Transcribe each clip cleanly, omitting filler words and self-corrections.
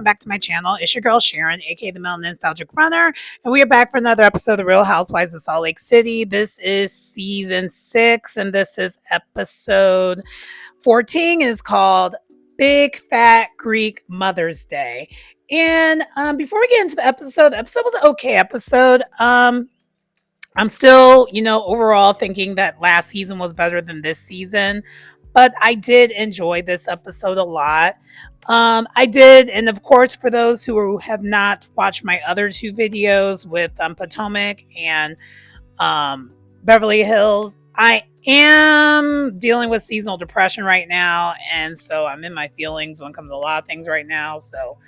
back to my channel. It's your girl Sharon, aka the Melanin Nostalgic Runner, and we are back for another episode of The Real Housewives of Salt Lake City. This is season 6, and this is episode 14. Is called Big Fat Greek Mother's Day. And before we get into the episode was an okay episode. I'm still, overall thinking that last season was better than this season. But I did enjoy this episode a lot. I did, and of course, for those who have not watched my other two videos with Potomac and Beverly Hills, I am dealing with seasonal depression right now, and so I'm in my feelings when it comes to a lot of things right now. So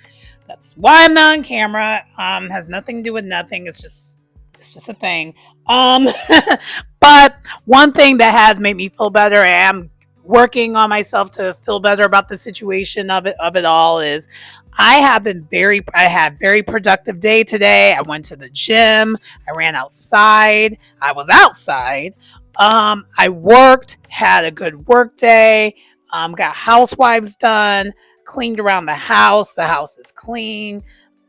that's why I'm not on camera. Has nothing to do with nothing. It's just a thing. But one thing that has made me feel better, I am working on myself to feel better about the situation of it all, is I had very productive day today. I went to the gym. I ran outside. I was outside. I worked, had a good work day. Got Housewives done, cleaned around the house. The house is clean.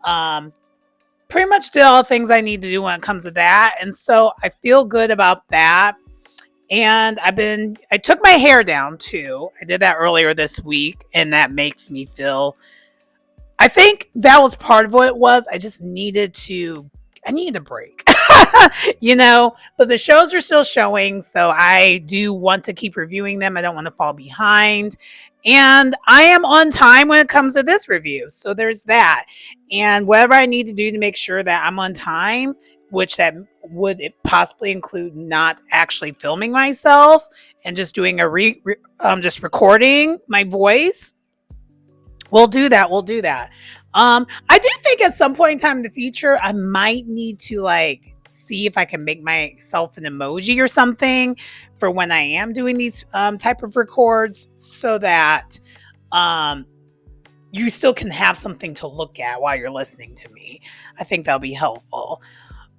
Pretty much did all the things I need to do when it comes to that. And so I feel good about that. And I took my hair down too. I did that earlier this week, and that makes me feel, I think that was part of what it was. I needed a break, but the shows are still showing. So I do want to keep reviewing them. I don't want to fall behind. And I am on time when it comes to this review. So there's that. And whatever I need to do to make sure that I'm on time, which that would possibly include not actually filming myself and just doing just recording my voice. We'll do that. I do think at some point in time in the future, I might need to see if I can make myself an emoji or something for when I am doing these type of records, so that you still can have something to look at while you're listening to me. I think that'll be helpful.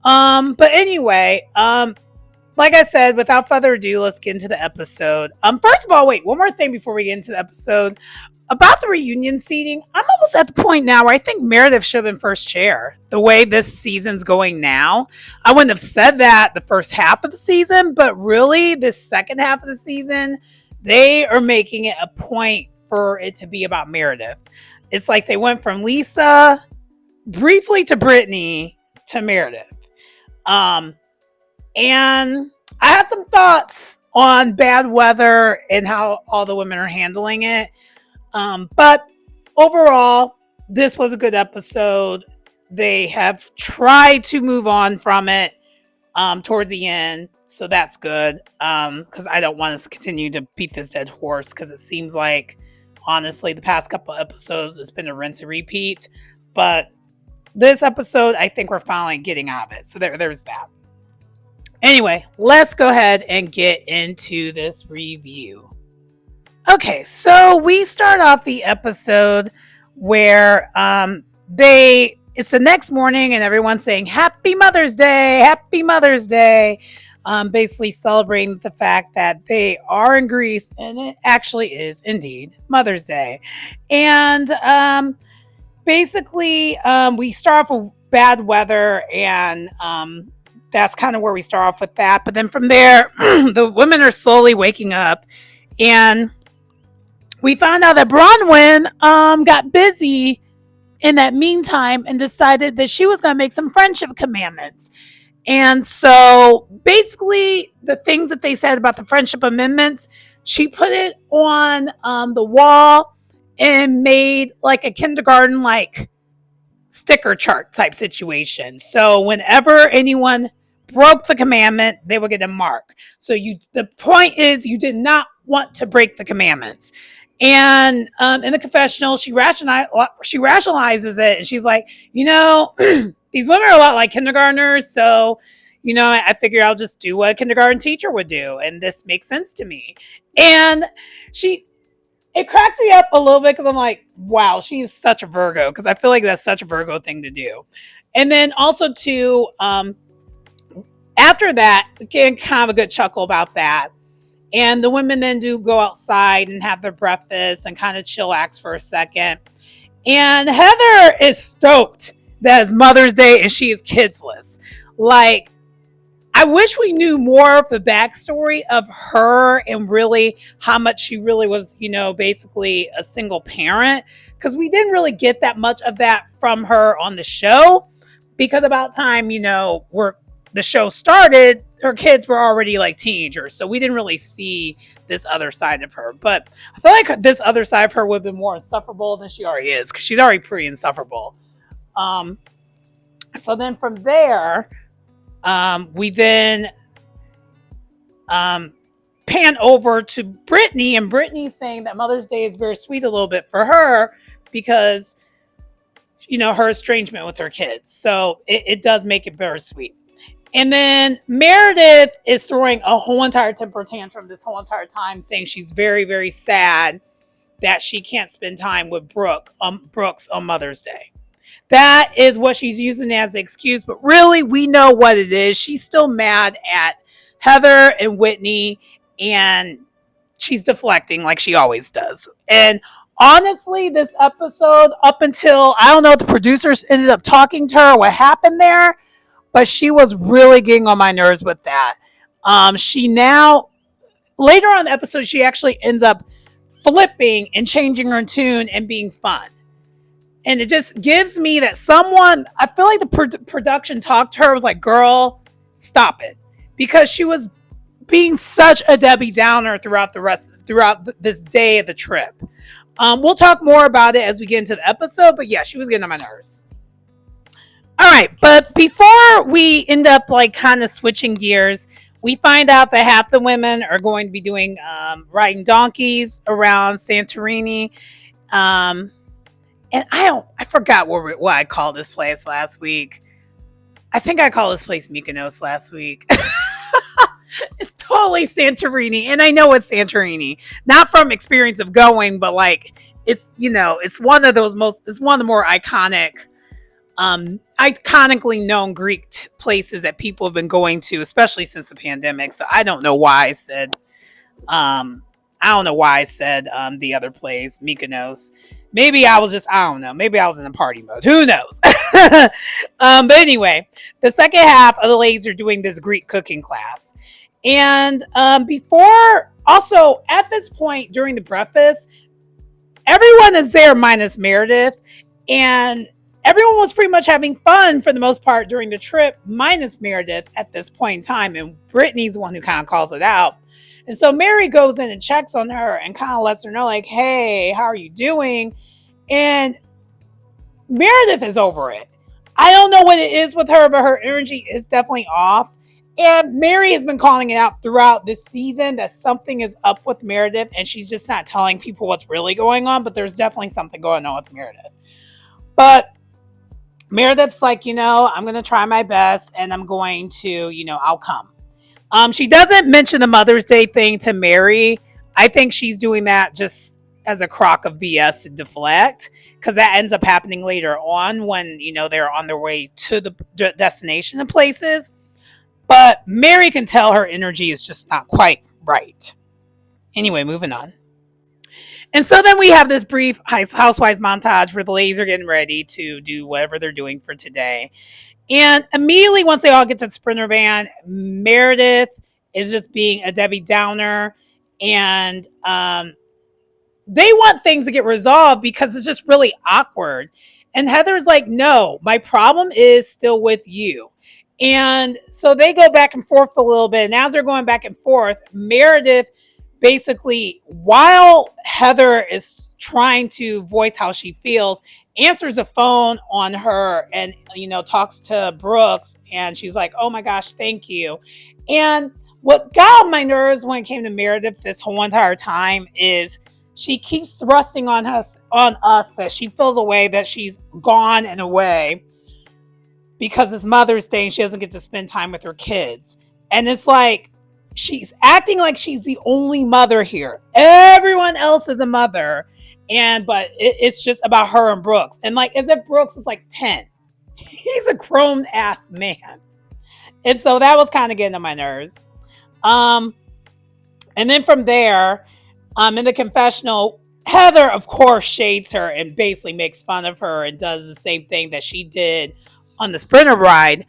But anyway, like I said, without further ado, let's get into the episode. First of all, wait, one more thing before we get into the episode. About the reunion seating, I'm almost at the point now where I think Meredith should have been first chair. The way this season's going now, I wouldn't have said that the first half of the season, but really this second half of the season, they are making it a point for it to be about Meredith. It's like they went from Lisa briefly to Brittany to Meredith. And I had some thoughts on bad weather and how all the women are handling it. But overall, this was a good episode. They have tried to move on from it towards the end, so that's good. Because I don't want us to continue to beat this dead horse, because it seems like, honestly, the past couple episodes it's been a rinse and repeat. But this episode, I think we're finally getting out of it. So there's that. Anyway, let's go ahead and get into this review. Okay, so we start off the episode where it's the next morning and everyone's saying Happy Mother's Day, Happy Mother's Day. Basically celebrating the fact that they are in Greece and it actually is indeed Mother's Day. And basically, we start off with bad weather, and that's kind of where we start off with that. But then from there, the women are slowly waking up, and we found out that Bronwyn got busy in that meantime and decided that she was going to make some friendship commandments. And so basically the things that they said about the friendship amendments, she put it on the wall and made like a kindergarten sticker chart type situation. So whenever anyone broke the commandment, they would get a mark. So the point is, you did not want to break the commandments. And in the confessional, she rationalizes it, and she's like, these women are a lot like kindergartners, so I figure I'll just do what a kindergarten teacher would do, and this makes sense to me. And it cracks me up a little bit, because I'm like, wow, she is such a Virgo, because I feel like that's such a Virgo thing to do. And then also too, after that, again, kind of a good chuckle about that. And the women then do go outside and have their breakfast and kind of chillax for a second. And Heather is stoked that it's Mother's Day and she is kidsless. Like, I wish we knew more of the backstory of her and really how much she really was, basically a single parent. Because we didn't really get that much of that from her on the show. Because about time, the show started, her kids were already like teenagers. So we didn't really see this other side of her. But I feel like this other side of her would have been more insufferable than she already is. Because she's already pretty insufferable. So then from there, we then pan over to Brittany, and Brittany's saying that Mother's Day is very sweet a little bit for her because, her estrangement with her kids. So it does make it very sweet. And then Meredith is throwing a whole entire temper tantrum this whole entire time, saying she's very, very sad that she can't spend time with Brooks on Mother's Day. That is what she's using as an excuse, but really we know what it is. She's still mad at Heather and Whitney, and she's deflecting like she always does. And honestly, this episode, up until, I don't know if the producers ended up talking to her, what happened there, but she was really getting on my nerves with that. She now, later on in the episode, she actually ends up flipping and changing her tune and being fun. And it just gives me that someone, I feel like the production talked to her, was like, girl, stop it. Because she was being such a Debbie Downer throughout this day of the trip. We'll talk more about it as we get into the episode, but yeah, she was getting on my nerves. All right, but before we end up like kind of switching gears, we find out that half the women are going to be doing riding donkeys around Santorini. And I forgot what I called this place last week. I think I called this place Mykonos last week. It's totally Santorini. And I know it's Santorini. Not from experience of going, but like, it's one of the more iconically known Greek places that people have been going to, especially since the pandemic. So I don't know why I said, the other place, Mykonos. Maybe I was I don't know. Maybe I was in a party mode. Who knows? But anyway, the second half of the ladies are doing this Greek cooking class. And also at this point during the breakfast, everyone is there minus Meredith. And everyone was pretty much having fun for the most part during the trip, minus Meredith at this point in time. And Brittany's the one who kind of calls it out. And so Mary goes in and checks on her and kind of lets her know, like, hey, how are you doing? And Meredith is over it. I don't know what it is with her, but her energy is definitely off. And Mary has been calling it out throughout this season that something is up with Meredith, and she's just not telling people what's really going on, but there's definitely something going on with Meredith. But Meredith's like, I'm going to try my best, and I'm going to, I'll come. She doesn't mention the Mother's Day thing to Mary. I think she's doing that just as a crock of BS to deflect, because that ends up happening later on when, they're on their way to the destination and places. But Mary can tell her energy is just not quite right. Anyway, moving on. And so then we have this brief Housewives montage where the ladies are getting ready to do whatever they're doing for today. And immediately once they all get to the Sprinter van, Meredith is just being a Debbie Downer. And they want things to get resolved because it's just really awkward. And Heather's like, no, my problem is still with you. And so they go back and forth a little bit. And as they're going back and forth, Meredith basically, while Heather is trying to voice how she feels, answers the phone on her and, talks to Brooks. And she's like, oh my gosh, thank you. And what got on my nerves when it came to Meredith this whole entire time is she keeps thrusting on us that she feels a way that she's gone and away because it's Mother's Day and she doesn't get to spend time with her kids. And it's like, she's acting like she's the only mother here. Everyone else is a mother. But it's just about her and Brooks. And like, as if Brooks is like 10. He's a grown ass man. And so that was kind of getting on my nerves. And then from there, in the confessional, Heather, of course, shades her and basically makes fun of her and does the same thing that she did on the sprinter ride.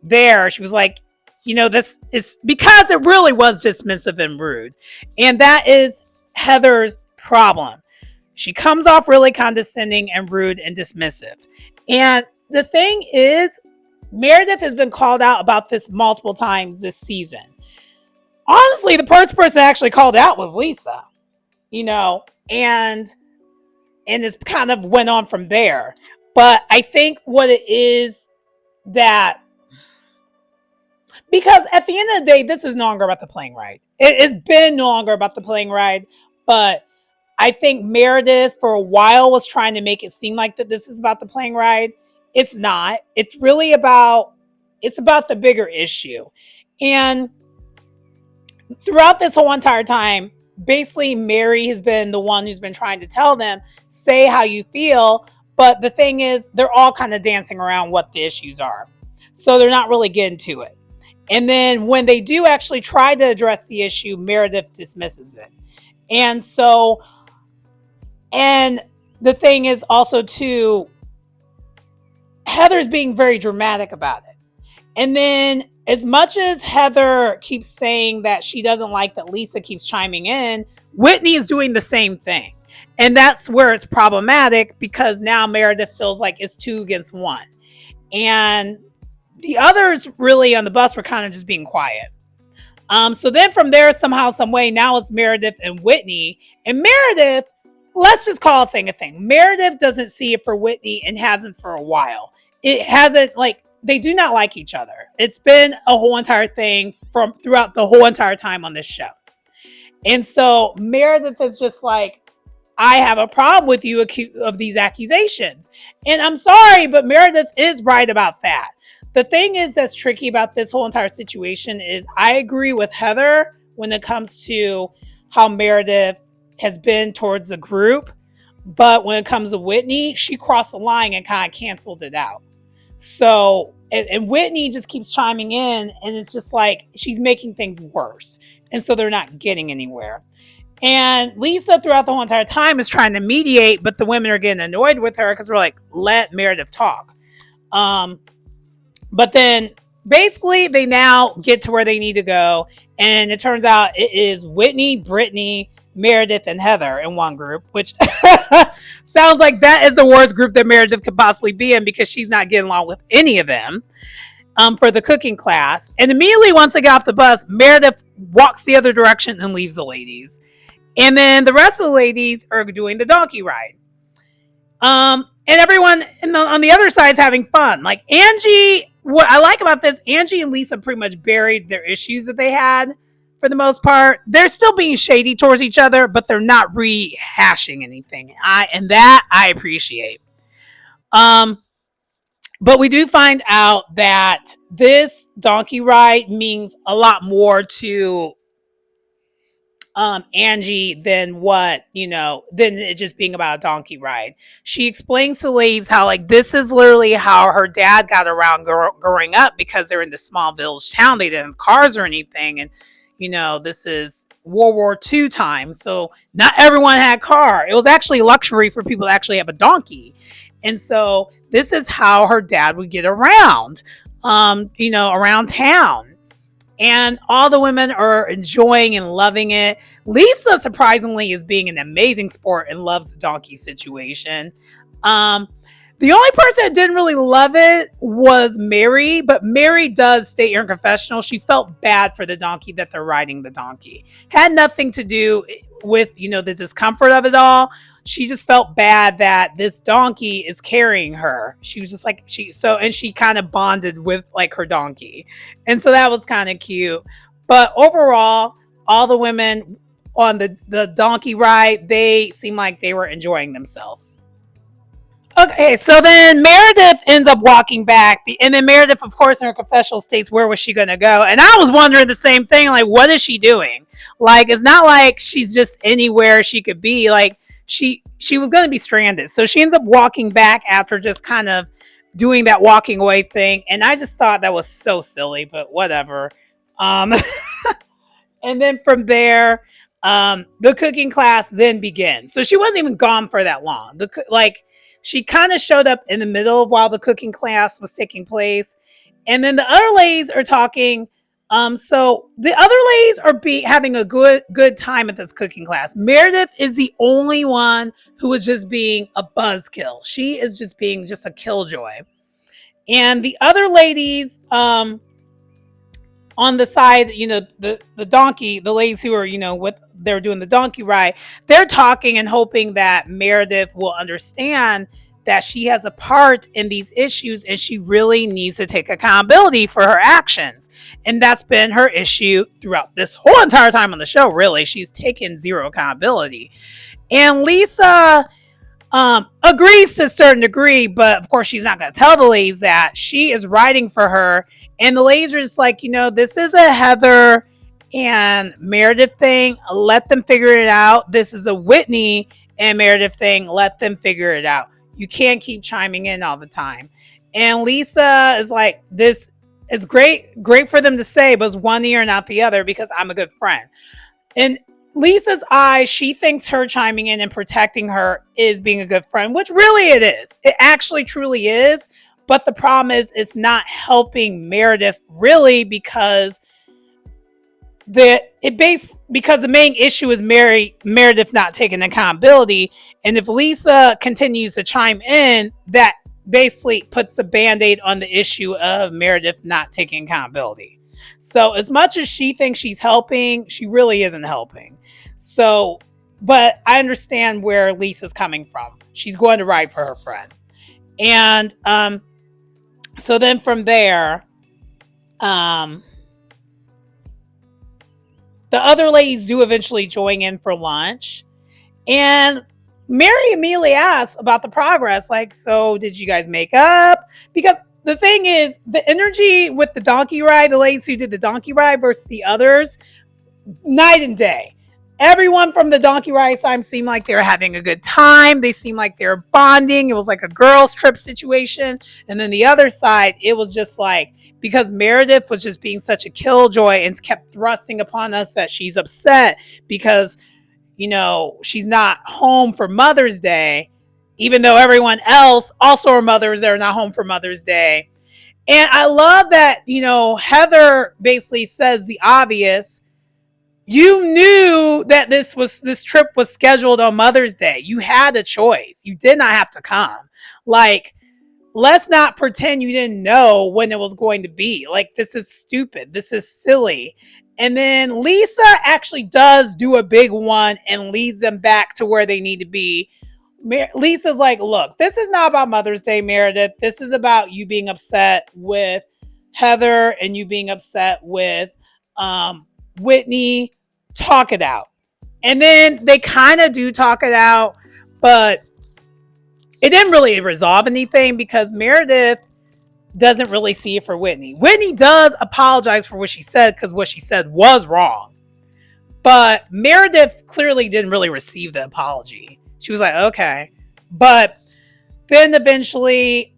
There she was like, this is because it really was dismissive and rude. And that is Heather's problem. She comes off really condescending and rude and dismissive. And the thing is, Meredith has been called out about this multiple times this season. Honestly, the first person that actually called out was Lisa, and it's kind of went on from there. But I think what it is that, because at the end of the day, this is no longer about the plane ride. It's been no longer about the plane ride, but I think Meredith for a while was trying to make it seem like that this is about the plane ride. It's not. It's about the bigger issue. And throughout this whole entire time, basically Mary has been the one who's been trying to tell them, say how you feel. But the thing is, they're all kind of dancing around what the issues are. So they're not really getting to it. And then when they do actually try to address the issue, Meredith dismisses it. And the thing is also too, Heather's being very dramatic about it. And then as much as Heather keeps saying that she doesn't like that Lisa keeps chiming in, Whitney is doing the same thing. And that's where it's problematic, because now Meredith feels like it's 2 against 1. And the others really on the bus were kind of just being quiet. So then from there, somehow, some way, now it's Meredith and Whitney. And Meredith, let's just call a thing a thing. Meredith doesn't see it for Whitney and hasn't for a while. It hasn't, they do not like each other. It's been a whole entire thing from throughout the whole entire time on this show. And so Meredith is just like, I have a problem with you of these accusations. And I'm sorry, but Meredith is right about that. The thing is that's tricky about this whole entire situation is I agree with Heather when it comes to how Meredith has been towards the group. But when it comes to Whitney, she crossed the line and kind of canceled it out. So, and Whitney just keeps chiming in, and it's just like she's making things worse. And so they're not getting anywhere. And Lisa, throughout the whole entire time, is trying to mediate, but the women are getting annoyed with her because we're like, let Meredith talk. But then basically they now get to where they need to go. And it turns out it is Whitney, Brittany, Meredith, and Heather in one group, which sounds like that is the worst group that Meredith could possibly be in, because she's not getting along with any of them for the cooking class. And immediately once they get off the bus, Meredith walks the other direction and leaves the ladies. And then the rest of the ladies are doing the donkey ride. And everyone on the other side is having fun. Like Angie, what I like about this, Angie and Lisa pretty much buried their issues that they had for the most part. They're still being shady towards each other, but they're not rehashing anything. I appreciate. But we do find out that this donkey ride means a lot more to Angie than than it just being about a donkey ride. She explains to ladies how this is literally how her dad got around growing up, because they're in this small village town. They didn't have cars or anything, and this is World War II time, so not everyone had a car. It was actually luxury for people to actually have a donkey. And so this is how her dad would get around around town. And all the women are enjoying and loving it. Lisa, surprisingly, is being an amazing sport and loves the donkey situation. The only person that didn't really love it was Mary, but Mary does state in her confessional she felt bad for the donkey, that they're riding the donkey. Had nothing to do with, the discomfort of it all. She just felt bad that this donkey is carrying her. She was just like, and she kind of bonded with her donkey. And so that was kind of cute. But overall, all the women on the donkey ride, they seemed like they were enjoying themselves. Okay, so then Meredith ends up walking back, and then Meredith, of course, in her confessional states where was she going to go. And I was wondering the same thing, what is she doing? It's not like she's just anywhere she could be. She was going to be stranded. So she ends up walking back after just kind of doing that walking away thing. And I just thought that was so silly, but whatever. And then from there, The cooking class then begins. So she wasn't even gone for that long. She kind of showed up in the middle while the cooking class was taking place. And then the other ladies are talking. So the other ladies are having a good time at this cooking class. Meredith is the only one who is just being a buzzkill. She is just being just a killjoy. And the other ladies, on the side, the donkey, the ladies who are, they're doing the donkey ride, they're talking and hoping that Meredith will understand that she has a part in these issues and she really needs to take accountability for her actions. And that's been her issue throughout this whole entire time on the show, really. She's taken zero accountability. And Lisa agrees to a certain degree, but of course she's not going to tell the ladies that she is writing for her. And the ladies are just like, this is a Heather and Meredith thing. Let them figure it out. This is a Whitney and Meredith thing. Let them figure it out. You can't keep chiming in all the time. And Lisa is like, this is great for them to say, but it's one ear, not the other, because I'm a good friend. And Lisa's eyes, she thinks her chiming in and protecting her is being a good friend, which really it is. It actually truly is. But the problem is it's not helping Meredith really, because the main issue is Meredith not taking accountability. And if Lisa continues to chime in, that basically puts a band-aid on the issue of Meredith not taking accountability. So as much as she thinks she's helping, she really isn't helping. So, but I understand where Lisa's coming from. She's going to ride for her friend. And so then from there, the other ladies do eventually join in for lunch. And Mary immediately asks about the progress. Like, so did you guys make up? Because the thing is, the energy with the donkey ride, the ladies who did the donkey ride versus the others, night and day. Everyone from the donkey ride side seemed like they were having a good time. They seemed like they were bonding. It was like a girls' trip situation. And then the other side, it was just like, because Meredith was just being such a killjoy and kept thrusting upon us that she's upset because, she's not home for Mother's Day, even though everyone else, also her mothers, are not home for Mother's Day. And I love that, Heather basically says the obvious. You knew that this trip was scheduled on Mother's Day. You had a choice. You did not have to come. Like, let's not pretend you didn't know when it was going to be. Like, this is stupid. This is silly. And then Lisa actually does do a big one and leads them back to where they need to be. Lisa's like, look, this is not about Mother's Day, Meredith. This is about you being upset with Heather and you being upset with Whitney. Talk it out. And then they kind of do talk it out, but it didn't really resolve anything because Meredith doesn't really see it for Whitney. Whitney does apologize for what she said because what she said was wrong. But Meredith clearly didn't really receive the apology. She was like, okay. But then eventually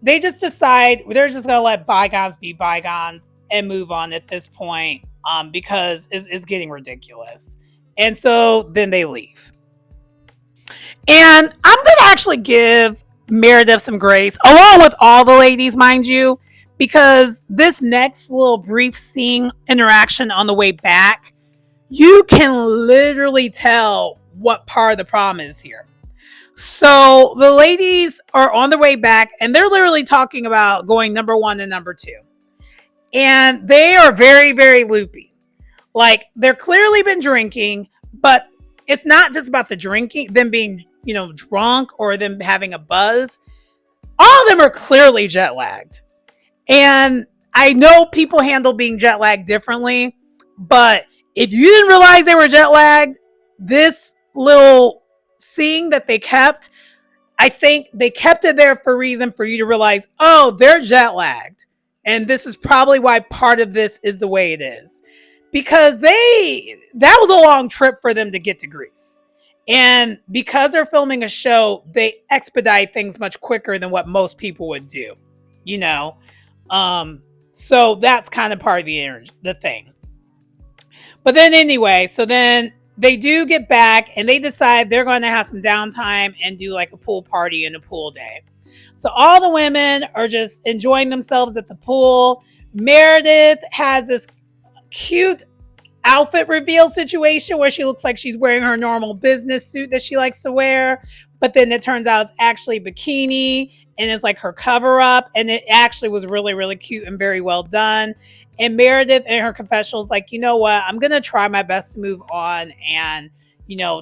they just decide they're just going to let bygones be bygones and move on at this point. Because it's getting ridiculous. And so then they leave. And I'm going to actually give Meredith some grace, along with all the ladies, mind you, because this next little brief scene interaction on the way back, you can literally tell what part of the problem is here. So the ladies are on their way back, and they're literally talking about going number 1 and number 2. And they are very, very loopy. Like, they're clearly been drinking, but it's not just about the drinking, them being, drunk or them having a buzz. All of them are clearly jet lagged. And I know people handle being jet lagged differently, but if you didn't realize they were jet lagged, this little scene that they kept, I think they kept it there for a reason for you to realize, oh, they're jet lagged. And this is probably why part of this is the way it is. Because that was a long trip for them to get to Greece. And because they're filming a show, they expedite things much quicker than what most people would do. So that's kind of part of the thing. But then anyway, so then they do get back and they decide they're going to have some downtime and do like a pool party and a pool day. So all the women are just enjoying themselves at the pool. Meredith has this cute outfit reveal situation where she looks like she's wearing her normal business suit that she likes to wear, but then it turns out it's actually bikini and it's like her cover up, and it actually was really, really cute and very well done. And Meredith in her confessional is like, you know what, I'm gonna try my best to move on and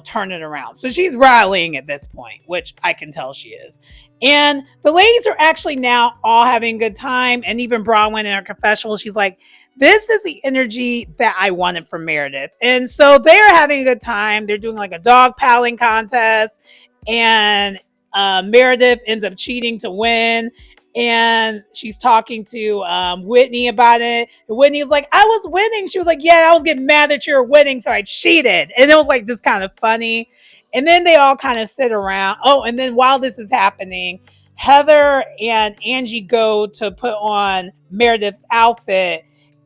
turn it around. So she's rallying at this point, which I can tell she is. And the ladies are actually now all having a good time. And even Bronwyn in her confessional, she's like, this is the energy that I wanted from Meredith. And so they're having a good time. They're doing like a dog paddling contest. And Meredith ends up cheating to win. And she's talking to Whitney about it. And Whitney's like, I was winning. She was like, yeah, I was getting mad that you were winning, so I cheated. And it was like just kind of funny. And then they all kind of sit around. Oh, and then while this is happening, Heather and Angie go to put on Meredith's outfit.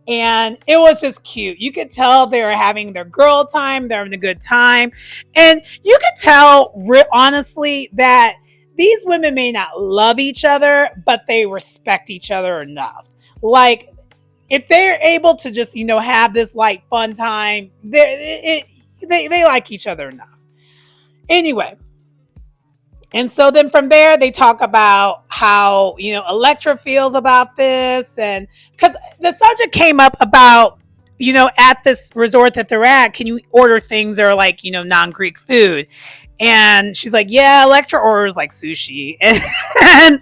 And it was just cute. You could tell they were having their girl time. They're having a good time. And you could tell, honestly, that these women may not love each other, but they respect each other enough. Like, if they're able to just, have this light, fun time, they like each other enough. Anyway, and so then from there, they talk about how, Electra feels about this. And because the subject came up about, at this resort that they're at, can you order things that are like, non-Greek food? And she's like, yeah, Electra orders like sushi. And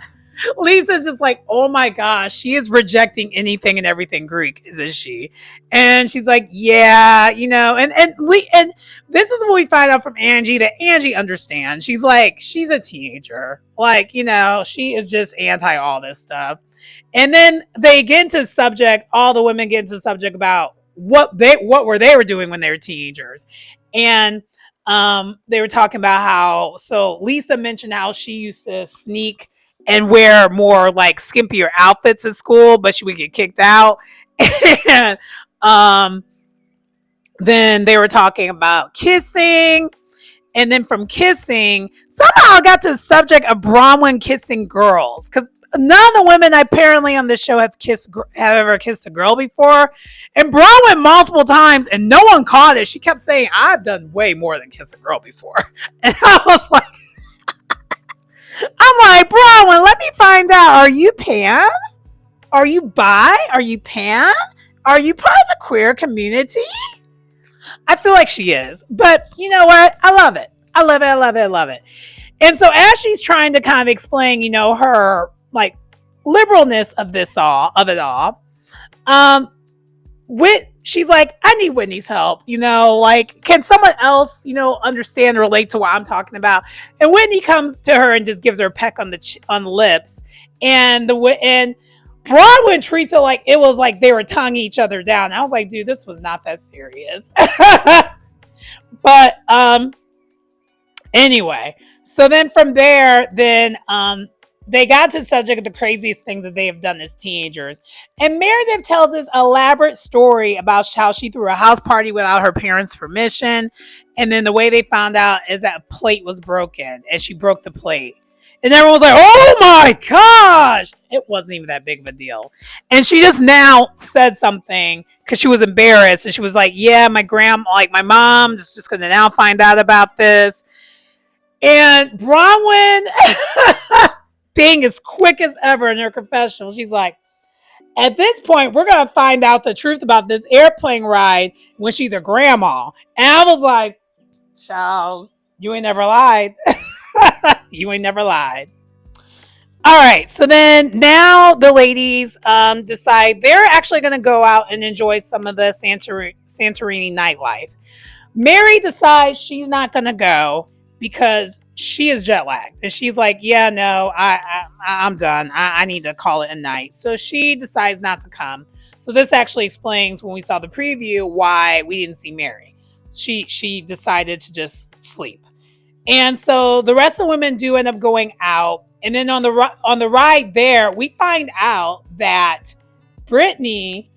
Lisa's just like, oh my gosh, she is rejecting anything and everything Greek, isn't she? And she's like, yeah, and this is what we find out from Angie, that Angie understands. She's like, she's a teenager. Like, she is just anti all this stuff. And then they get into the subject, all the women get into the subject about what they were doing when they were teenagers. And they were talking about how, so Lisa mentioned how she used to sneak and wear more like skimpier outfits at school, but she would get kicked out. And then they were talking about kissing. And then from kissing, somehow I got to the subject of Bronwyn kissing girls. Because none of the women apparently on this show have ever kissed a girl before. And Bronwyn multiple times, and no one caught it. She kept saying, I've done way more than kiss a girl before. And I was like, Bronwyn, let me find out. Are you pan? Are you bi? Are you pan? Are you part of the queer community? I feel like she is. But you know what? I love it. I love it. I love it. I love it. And so as she's trying to kind of explain, her like liberalness of it all, she's like, I need Whitney's help, like, can someone else, understand or relate to what I'm talking about? And Whitney comes to her and just gives her a peck on the lips, and Bronwyn treats it like it was like they were tonguing each other down. I was like, dude, this was not that serious. But anyway, so then from there, they got to the subject of the craziest things that they have done as teenagers. And Meredith tells this elaborate story about how she threw a house party without her parents' permission. And then the way they found out is that a plate was broken and she broke the plate. And everyone was like, oh my gosh. It wasn't even that big of a deal. And she just now said something because she was embarrassed. And she was like, yeah, my mom is just going to now find out about this. And Bronwyn, being as quick as ever in her confessional, she's like, at this point, we're going to find out the truth about this airplane ride when she's a grandma. And I was like, child, you ain't never lied. You ain't never lied. All right. So then now the ladies decide they're actually going to go out and enjoy some of the Santorini nightlife. Mary decides she's not going to go because she is jet lagged. And she's like, yeah, no, I'm done. I need to call it a night. So she decides not to come. So this actually explains when we saw the preview why we didn't see Mary. She decided to just sleep. And so the rest of the women do end up going out. And then on the ride there, we find out that Brittany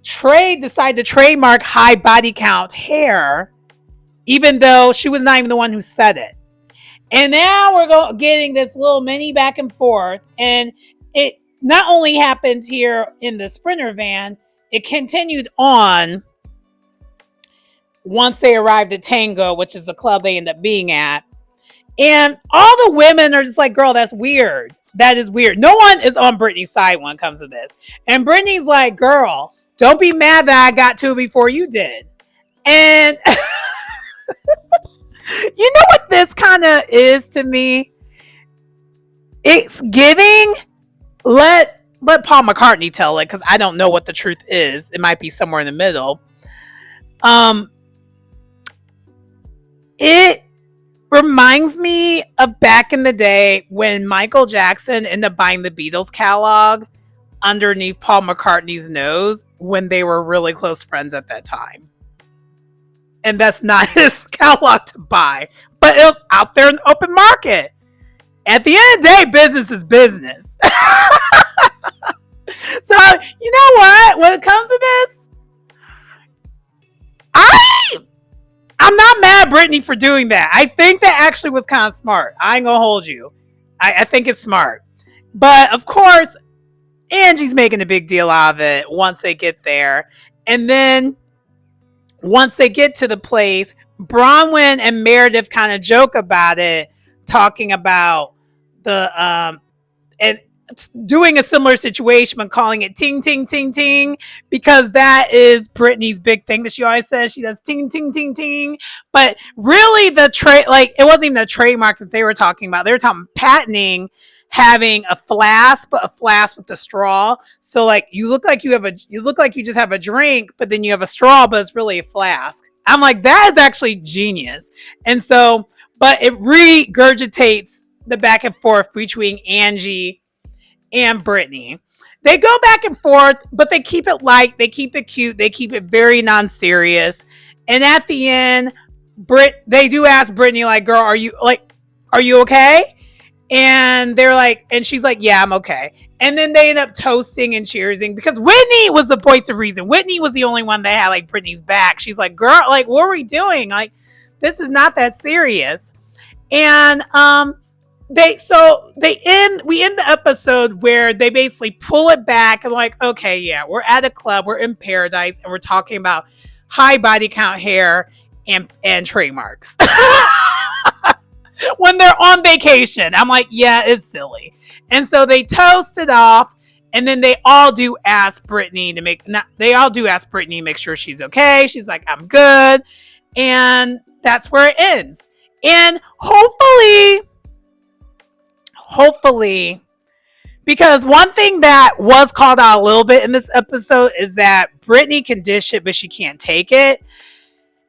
decided to trademark high body count hair, even though she was not even the one who said it. And now we're getting this little mini back and forth. And it not only happened here in the Sprinter van, it continued on once they arrived at Tango, which is the club they end up being at. And all the women are just like, girl, that's weird. That is weird. No one is on Brittany's side when it comes to this. And Brittany's like, girl, don't be mad that I got to it before you did. And you know what this kind of is to me? It's giving, let Paul McCartney tell it, because I don't know what the truth is. It might be somewhere in the middle. It reminds me of back in the day when Michael Jackson ended up buying the Beatles catalog underneath Paul McCartney's nose when they were really close friends at that time. And that's not his catalog to buy, but it was out there in the open market. At the end of the day, business is business. So, you know what? When it comes to this, I'm not mad at Brittany for doing that. I think that actually was kind of smart. I ain't gonna hold you. I think it's smart. But of course, Angie's making a big deal out of it once they get there. And then once they get to the place, Bronwyn and Meredith kind of joke about it, talking about the and doing a similar situation but calling it ting ting ting ting, because that is Brittany's big thing that she always says. She does ting ting ting ting. But really the it wasn't even the trademark that they were talking about. They were talking patenting having a flask, but a flask with a straw. So like you look like you just have a drink, but then you have a straw, but it's really a flask. I'm like, that is actually genius. And so, but it regurgitates the back and forth between Angie and Brittany. They go back and forth, but they keep it light, they keep it cute, they keep it very non-serious. And at the end, they do ask Brittany, like, girl, are you okay? And they're like, and she's like, yeah, I'm okay. And then they end up toasting and cheersing because Whitney was the voice of reason. Whitney was the only one that had like Brittany's back. She's like, girl, like, what are we doing? Like, this is not that serious. And we end the episode where they basically pull it back and like, okay, yeah, we're at a club, we're in paradise, and we're talking about high body count hair and trademarks. When they're on vacation. I'm like, yeah, it's silly. And so they toast it off, and then they all do ask Brittany to make sure she's okay. She's like, I'm good. And that's where it ends. And hopefully, because one thing that was called out a little bit in this episode is that Brittany can dish it, but she can't take it.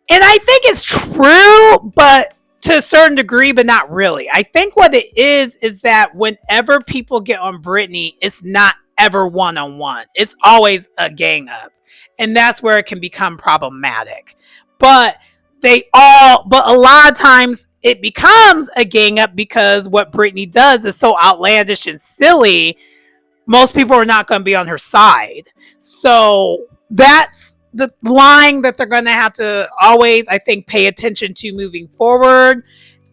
And I think it's true, but to a certain degree, but not really. I think what it is that whenever people get on Brittany, it's not ever one-on-one. It's always a gang up. And that's where it can become problematic. But a lot of times it becomes a gang up because what Brittany does is so outlandish and silly, most people are not going to be on her side. So that's the line that they're going to have to always, I think, pay attention to moving forward.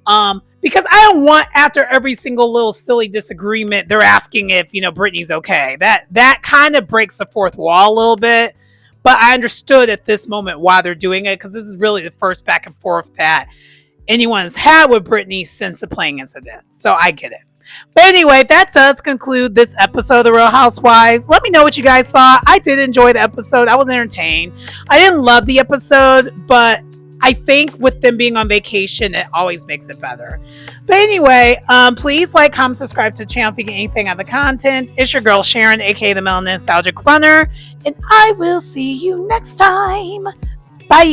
Because I don't want, after every single little silly disagreement, they're asking if, Brittany's okay. That kind of breaks the fourth wall a little bit. But I understood at this moment why they're doing it, because this is really the first back and forth that anyone's had with Brittany since the playing incident. So I get it. But anyway, that does conclude this episode of The Real Housewives. Let me know what you guys thought. I did enjoy the episode. I was entertained. I didn't love the episode, but I think with them being on vacation, it always makes it better. But anyway, please like, comment, subscribe to the channel if you get anything out of the content. It's your girl Sharon, aka the Melanin Nostalgic Runner, and I will see you next time. Bye.